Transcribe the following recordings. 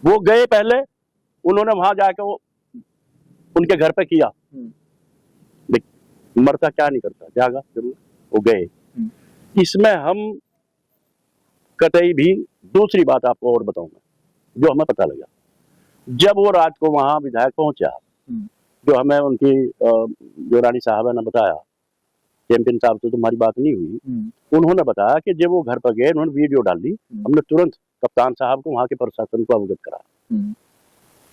वो गए पहले, उन्होंने वहां जाके वो उनके घर पे किया, मरता क्या नहीं करता, जागा जरूर, वो गए। इसमें हम कतई भी दूसरी बात आपको और बताऊंगा जो हमें पता लगा, जब वो रात को वहां विधायक पहुंचा, जो हमें उनकी जो रानी साहब ने बताया, चैंपियन साहब से तुम्हारी बात नहीं हुई, उन्होंने बताया कि जब वो घर पर गए, उन्होंने वीडियो डाल दी, हमने तुरंत कप्तान साहब को वहां के प्रशासन को अवगत करा,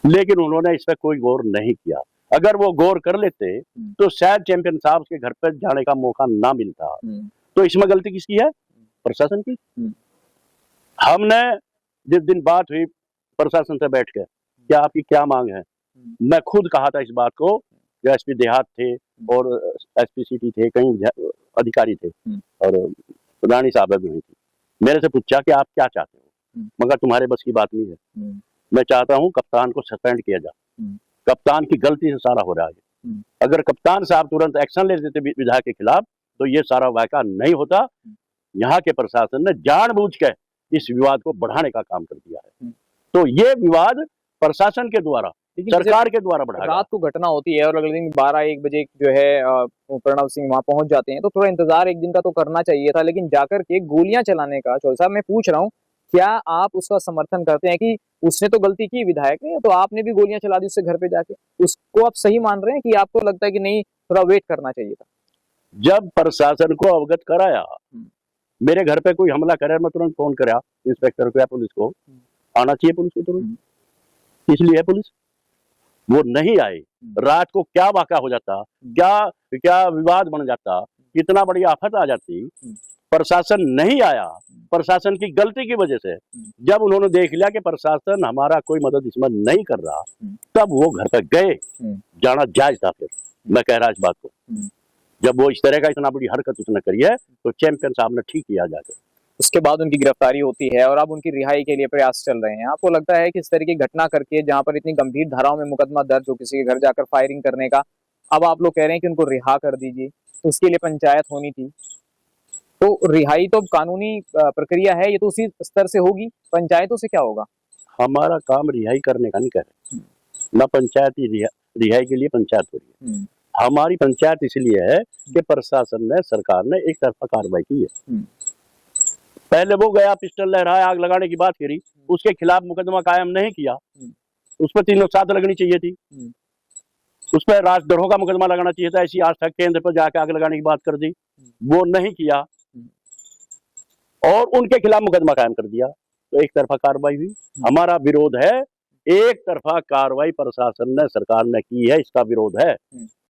लेकिन उन्होंने इस पर कोई गौर नहीं किया। अगर वो गौर कर लेते तो शायद चैंपियन साहब के घर पर जाने का मौका ना मिलता। तो इसमें गलती किसकी है? प्रशासन की। हमने जिस दिन बात हुई प्रशासन से बैठ के, क्या आपकी क्या मांग है, मैं खुद कहा था इस बात को, जो एसपी देहात थे और एसपी सिटी थे, कई अधिकारी थे और रानी साहब भी हुई थी, मेरे से पूछा कि आप क्या चाहते हो, मगर तुम्हारे बस की बात नहीं है, मैं चाहता हूं कप्तान को सस्पेंड किया जाए, कप्तान की गलती से सारा हो रहा है, अगर कप्तान साहब तुरंत एक्शन ले लेते विधायक के खिलाफ तो ये सारा वाकया नहीं होता। यहाँ के प्रशासन ने जानबूझ के इस विवाद को बढ़ाने का काम कर दिया है। तो ये विवाद प्रशासन के द्वारा, सरकार के द्वारा बढ़ा। रात को घटना होती है और अगले दिन 12-1 बजे जो है प्रणव सिंह वहां पहुंच जाते हैं, तो थोड़ा इंतजार एक दिन का तो करना चाहिए था, लेकिन जाकर के गोलियां चलाने का, चौधरी साहब मैं पूछ रहा हूँ, क्या आप उसका समर्थन करते हैं कि उसने तो गलती की विधायक ने, तो आपने भी गोलियां चला दी उससे घर पे जाके, उसको आप सही मान रहे हैं कि आपको लगता है कि नहीं थोड़ा वेट करना चाहिए था? जब प्रशासन को अवगत कराया, मेरे घर पे कोई हमला करे, मैं तुरंत फोन करा इंस्पेक्टर को या पुलिस को, आना चाहिए पुलिस को तुरंत, इसलिए है पुलिस, वो नहीं आए। रात को क्या वाक़ा हो जाता, क्या क्या विवाद बन जाता, कितना बड़ी आफत आ जाती, प्रशासन नहीं आया। प्रशासन की गलती की वजह से जब उन्होंने देख लिया कि प्रशासन हमारा कोई मदद इसमें नहीं कर रहा, तब वो घर पर गए, जाना जायज था। फिर मैं कह रहा इस बात को, जब वो इस तरह का इतना बड़ी हरकत उसने करी है तो चैंपियन साहब ने ठीक किया जाकर। उसके बाद उनकी गिरफ्तारी होती है और अब उनकी रिहाई के लिए प्रयास चल रहे हैं। आपको लगता है कि इस तरह की घटना करके, जहां पर इतनी गंभीर धाराओं में मुकदमा दर्ज हो किसी के घर जाकर फायरिंग करने का, अब आप लोग कह रहे हैं कि उनको रिहा कर दीजिए, तो उसके लिए पंचायत होनी थी, तो रिहाई तो कानूनी प्रक्रिया है, ये तो उसी स्तर से होगी, पंचायतों से क्या होगा? हमारा काम रिहाई करने का नहीं कर रहे, न पंचायत रिहाई के लिए पंचायत हो रही है। हमारी पंचायत इसलिए है कि प्रशासन ने, सरकार ने एक तरफा कार्रवाई की है। पहले वो गया, पिस्टल लहराया, आग लगाने की बात करी, उसके खिलाफ मुकदमा कायम नहीं किया, उस पर 307 लगनी चाहिए थी, उस पर राजद्रोह का मुकदमा लगाना चाहिए था, ऐसी आस्था केंद्र पर जाकर आग लगाने की बात कर दी, वो नहीं किया और उनके खिलाफ मुकदमा कायम कर दिया, तो एक तरफा कार्रवाई हुई। हमारा विरोध है, एक तरफा कार्रवाई प्रशासन ने, सरकार ने की है, इसका विरोध है।